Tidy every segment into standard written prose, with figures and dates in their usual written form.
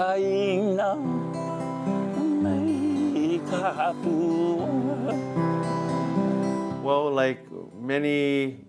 paing na may kapuan. Well, like many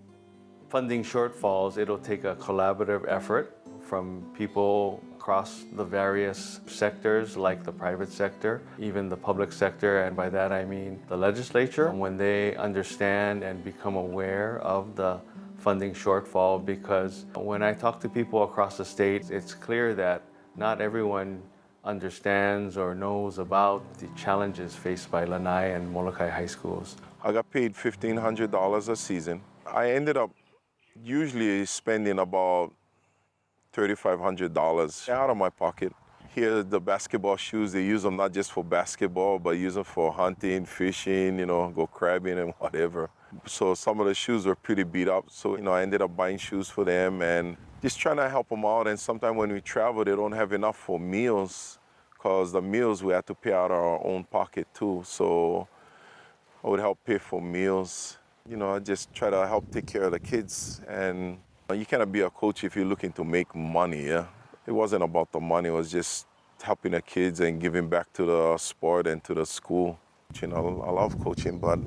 funding shortfalls, it'll take a collaborative effort from people across the various sectors, like the private sector, even the public sector, and by that I mean the legislature, when they understand and become aware of the funding shortfall. Because when I talk to people across the state, it's clear that not everyone understands or knows about the challenges faced by Lanai and Molokai high schools. I got paid $1,500 a season. I ended up usually spending about $3,500 out of my pocket. Here, the basketball shoes, they use them not just for basketball, but use them for hunting, fishing, go crabbing and whatever. So some of the shoes were pretty beat up. So, I ended up buying shoes for them and just trying to help them out. And sometimes when we travel, they don't have enough for meals, because the meals we had to pay out of our own pocket too. So I would help pay for meals. I just try to help take care of the kids. And you cannot be a coach if you're looking to make money, yeah? It wasn't about the money, it was just helping the kids and giving back to the sport and to the school. I love coaching, but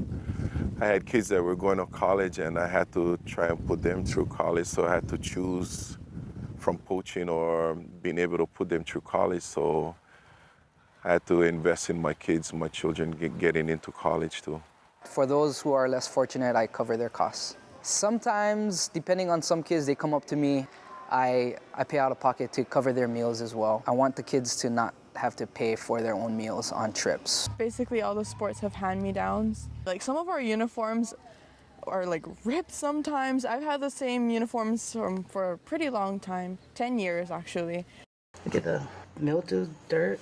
I had kids that were going to college and I had to try and put them through college, so I had to choose from coaching or being able to put them through college. So I had to invest in my kids, my children getting into college too. For those who are less fortunate, I cover their costs. Sometimes, depending on some kids, they come up to me, I pay out of pocket to cover their meals as well. I want the kids to not have to pay for their own meals on trips. Basically, all the sports have hand-me-downs. Like, some of our uniforms are like ripped sometimes. I've had the same uniforms for a pretty long time, 10 years actually. Look at the mildew, dirt.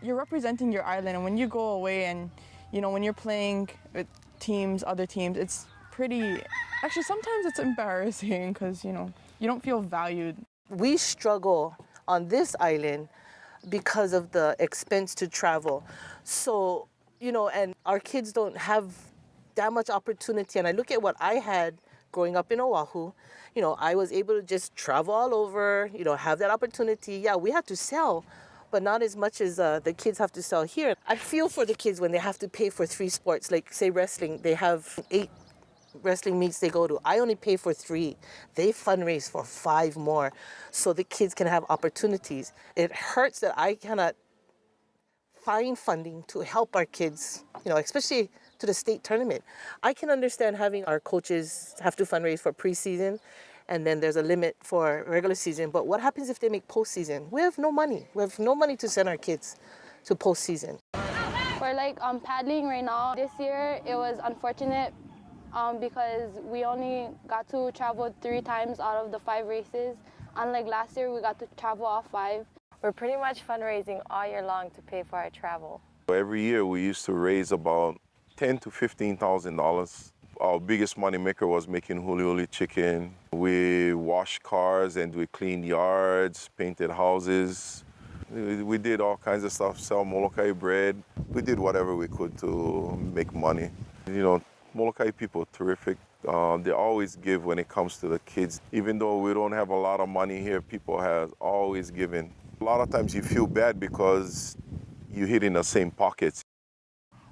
You're representing your island, and when you go away and, when you're playing with other teams, it's pretty, actually sometimes it's embarrassing because, you don't feel valued. We struggle on this island because of the expense to travel. So, and our kids don't have that much opportunity. And I look at what I had growing up in Oahu. I was able to just travel all over, have that opportunity. Yeah, we had to sell, but not as much as the kids have to sell here. I feel for the kids when they have to pay for 3 sports, like say wrestling, they have 8 wrestling meets they go to. I only pay for 3. They fundraise for 5 more so the kids can have opportunities. It hurts that I cannot find funding to help our kids, especially to the state tournament. I can understand having our coaches have to fundraise for preseason, and then there's a limit for regular season. But what happens if they make postseason? We have no money. We have no money to send our kids to postseason. For paddling right now, this year it was unfortunate because we only got to travel 3 times out of the 5 races. Unlike last year, we got to travel all 5. We're pretty much fundraising all year long to pay for our travel. Every year we used to raise about $10,000 to $15,000. Our biggest money maker was making huli huli chicken. We washed cars and we cleaned yards, painted houses. We did all kinds of stuff, sell Molokai bread. We did whatever we could to make money. Molokai people are terrific. They always give when it comes to the kids. Even though we don't have a lot of money here, people have always given. A lot of times you feel bad because you hit in the same pockets.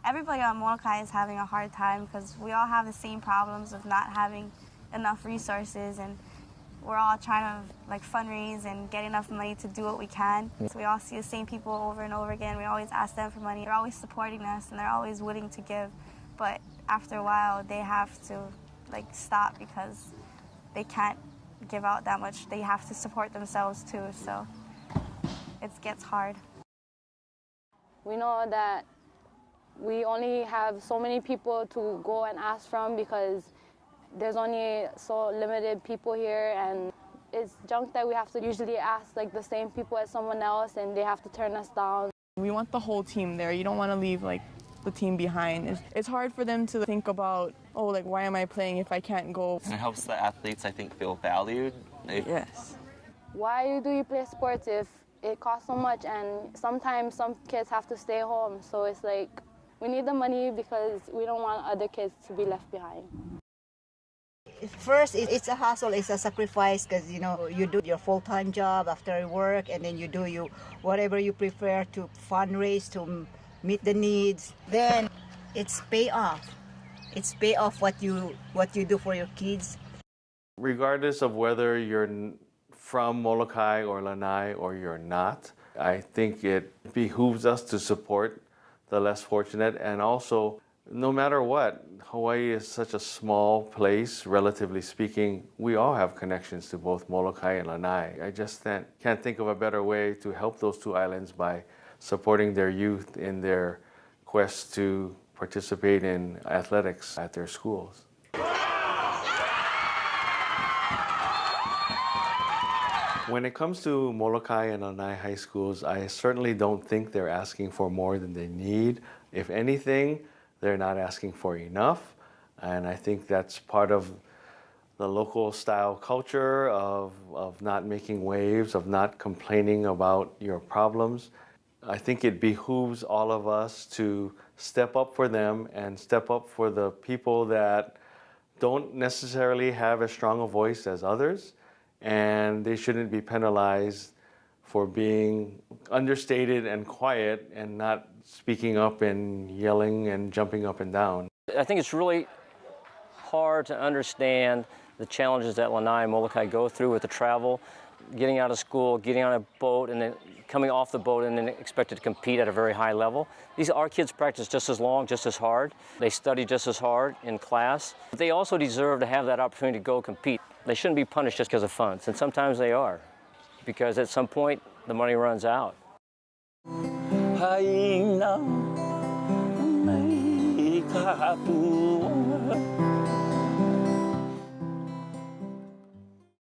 Everybody on Molokai is having a hard time because we all have the same problems of not having enough resources, and we're all trying to fundraise and get enough money to do what we can. So we all see the same people over and over again. We always ask them for money. They're always supporting us and they're always willing to give. But after a while, they have to stop because they can't give out that much. They have to support themselves too, so it gets hard. We know that we only have so many people to go and ask from because there's only so limited people here, and it's junk that we have to usually ask the same people as someone else, and they have to turn us down. We want the whole team there. You don't want to leave the team behind. It's hard for them to think about, why am I playing if I can't go? And it helps the athletes, I think, feel valued. Yes. Why do you play sports if it costs so much, and sometimes some kids have to stay home? So it's we need the money because we don't want other kids to be left behind. First, it's a hustle, it's a sacrifice because you do your full-time job after work, and then you do whatever you prefer to fundraise to meet the needs. Then it's pay off. It's pay off what you do for your kids. Regardless of whether you're from Molokai or Lanai or you're not, I think it behooves us to support the less fortunate. And also, no matter what, Hawaii is such a small place, relatively speaking. We all have connections to both Molokai and Lanai. I just can't think of a better way to help those two islands by supporting their youth in their quest to participate in athletics at their schools. When it comes to Molokai and Lanai high schools, I certainly don't think they're asking for more than they need. If anything, they're not asking for enough. And I think that's part of the local style culture of not making waves, of not complaining about your problems. I think it behooves all of us to step up for them and step up for the people that don't necessarily have as strong a voice as others. And they shouldn't be penalized for being understated and quiet and not speaking up and yelling and jumping up and down. I think it's really hard to understand the challenges that Lanai and Molokai go through with the travel, getting out of school, getting on a boat, and then coming off the boat and then expected to compete at a very high level. Our kids practice just as long, just as hard. They study just as hard in class. But they also deserve to have that opportunity to go compete. They shouldn't be punished just because of funds, and sometimes they are, because at some point the money runs out. Haina, mai ka pua.